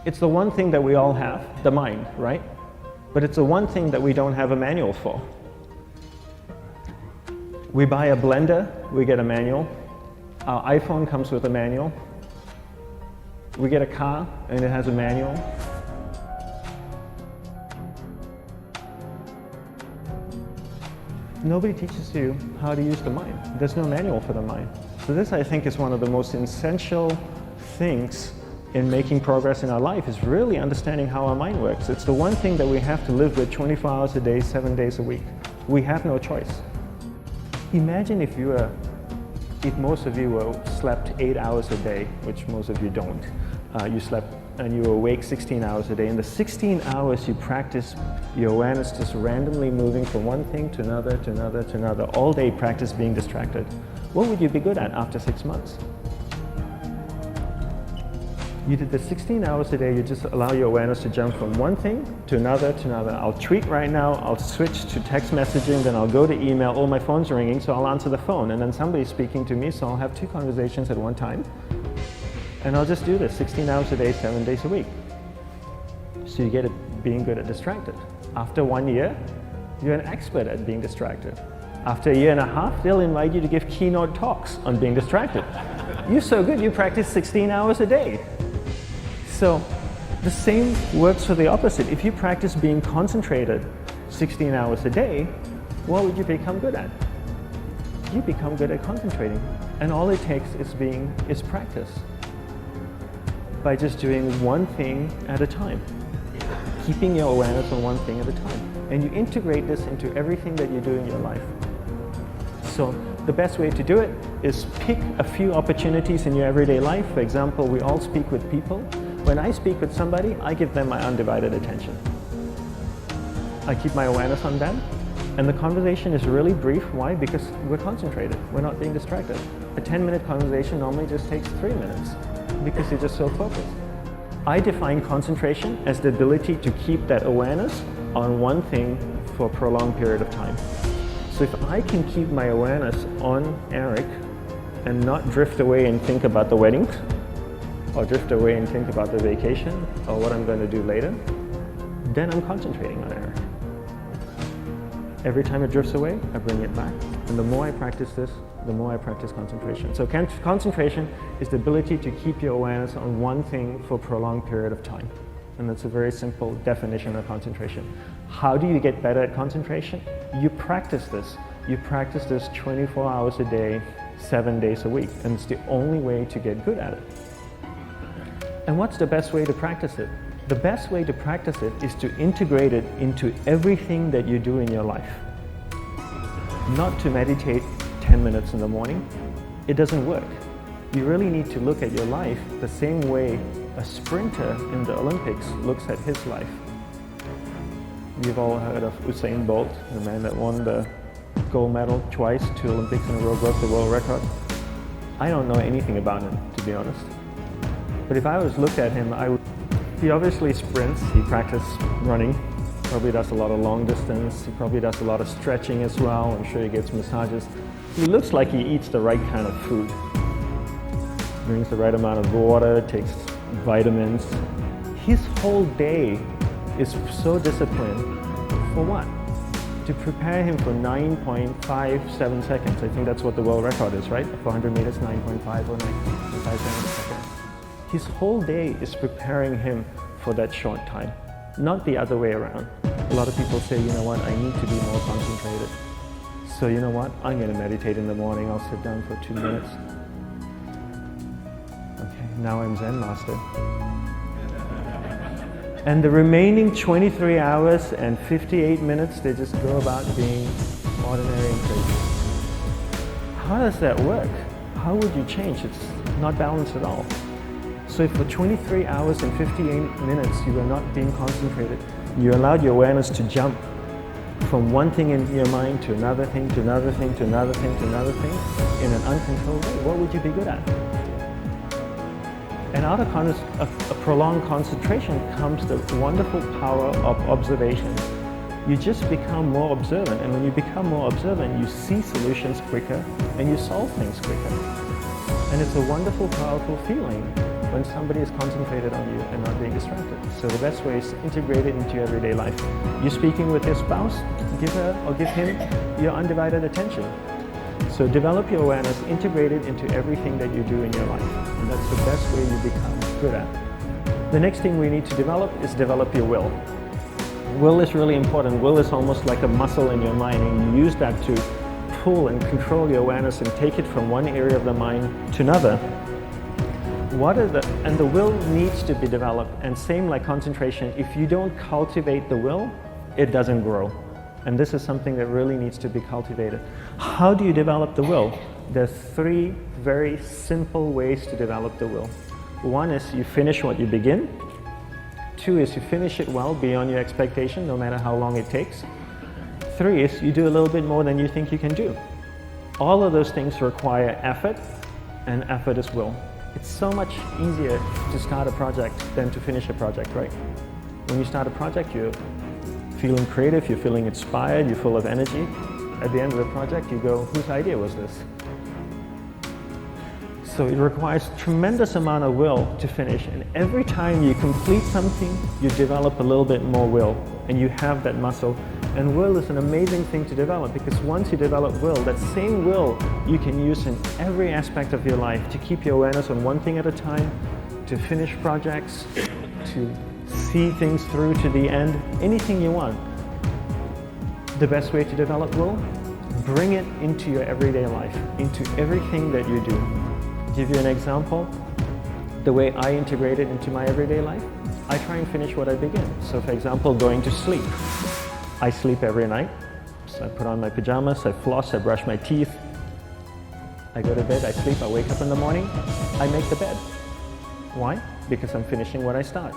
It's the one thing that we all have, the mind, right? But it's the one thing that we don't have a manual for. We buy a blender, we get a manual. Our iPhone comes with a manual. We get a car and it has a manual. Nobody teaches you how to use the mind. There's no manual for the mind. So this, I think, is one of the most essential things in making progress in our life, is really understanding how our mind works. It's the one thing that we have to live with 24 hours a day, 7 days a week. We have no choice. Imagine if most of you slept 8 hours a day, which most of you don't. You slept and you were awake 16 hours a day. In the 16 hours you practice your awareness just randomly moving from one thing to another, to another, to another. All day practice being distracted. What would you be good at after 6 months? You did the 16 hours a day, you just allow your awareness to jump from one thing to another to another. I'll tweet right now, I'll switch to text messaging, then I'll go to email. Oh, my phone's ringing, so I'll answer the phone. And then somebody's speaking to me, so I'll have 2 conversations at one time. And I'll just do this 16 hours a day, 7 days a week. So you get it being good at distracted. After 1 year, you're an expert at being distracted. After 1.5 years, they'll invite you to give keynote talks on being distracted. You're so good, you practice 16 hours a day. So the same works for the opposite. If you practice being concentrated 16 hours a day, what would you become good at? You become good at concentrating. And all it takes is practice. By just doing one thing at a time. Keeping your awareness on one thing at a time. And you integrate this into everything that you do in your life. So the best way to do it is pick a few opportunities in your everyday life. For example, we all speak with people. When I speak with somebody, I give them my undivided attention. I keep my awareness on them. And the conversation is really brief. Why? Because we're concentrated. We're not being distracted. A 10-minute conversation normally just takes 3 minutes because you're just so focused. I define concentration as the ability to keep that awareness on one thing for a prolonged period of time. So if I can keep my awareness on Eric and not drift away and think about the wedding, or drift away and think about the vacation, or what I'm going to do later, then I'm concentrating on Eric. Every time it drifts away, I bring it back. And the more I practice this, the more I practice concentration. So concentration is the ability to keep your awareness on one thing for a prolonged period of time. And that's a very simple definition of concentration. How do you get better at concentration? You practice this. You practice this 24 hours a day, 7 days a week. And it's the only way to get good at it. And what's the best way to practice it? The best way to practice it is to integrate it into everything that you do in your life. Not to meditate 10 minutes in the morning. It doesn't work. You really need to look at your life the same way a sprinter in the Olympics looks at his life. You've all heard of Usain Bolt, the man that won the gold medal twice, 2 Olympics in a row, broke the world record. I don't know anything about him, to be honest. But if I was looked at him, he obviously sprints, he practices running, probably does a lot of long distance, he probably does a lot of stretching as well, I'm sure he gets massages. He looks like he eats the right kind of food. Drinks the right amount of water, takes vitamins. His whole day is so disciplined. For what? To prepare him for 9.57 seconds. I think that's what the world record is, right? For 100 meters, 9.5 or 9.5 seconds. His whole day is preparing him for that short time, not the other way around. A lot of people say, you know what, I need to be more concentrated. So you know what, I'm going to meditate in the morning, I'll sit down for 2 minutes. Okay, now I'm Zen master. And the remaining 23 hours and 58 minutes, they just go about being ordinary and crazy. How does that work? How would you change? It's not balanced at all. So if for 23 hours and 58 minutes you were not being concentrated, you allowed your awareness to jump from one thing in your mind to another thing, to another thing, to another thing, to another thing, in an uncontrolled way, what would you be good at? And out of a prolonged concentration comes the wonderful power of observation. You just become more observant, and when you become more observant, you see solutions quicker and you solve things quicker. And it's a wonderful, powerful feeling when somebody is concentrated on you and not being distracted. So the best way is to integrate it into your everyday life. You're speaking with your spouse, give her or give him your undivided attention. So develop your awareness, integrate it into everything that you do in your life. And that's the best way you become good at. The next thing we need to develop is develop your will. Will is really important. Will is almost like a muscle in your mind, and you use that to pull and control your awareness and take it from one area of the mind to another. And the will needs to be developed, and same like concentration, if you don't cultivate the will, it doesn't grow. And this is something that really needs to be cultivated. How do you develop the will? There's 3 very simple ways to develop the will. One is you finish what you begin. 2 is you finish it well beyond your expectation, no matter how long it takes. 3 is you do a little bit more than you think you can do. All of those things require effort, and effort is will. It's so much easier to start a project than to finish a project, right? When you start a project, you're feeling creative, you're feeling inspired, you're full of energy. At the end of the project, you go, whose idea was this? So it requires tremendous amount of will to finish, and every time you complete something, you develop a little bit more will, and you have that muscle. And will is an amazing thing to develop, because once you develop will, that same will you can use in every aspect of your life to keep your awareness on one thing at a time, to finish projects, to see things through to the end, anything you want. The best way to develop will? Bring it into your everyday life, into everything that you do. Give you an example, the way I integrate it into my everyday life, I try and finish what I begin. So for example, going to sleep. I sleep every night, so I put on my pajamas, I floss, I brush my teeth, I go to bed, I sleep, I wake up in the morning, I make the bed. Why? Because I'm finishing what I start.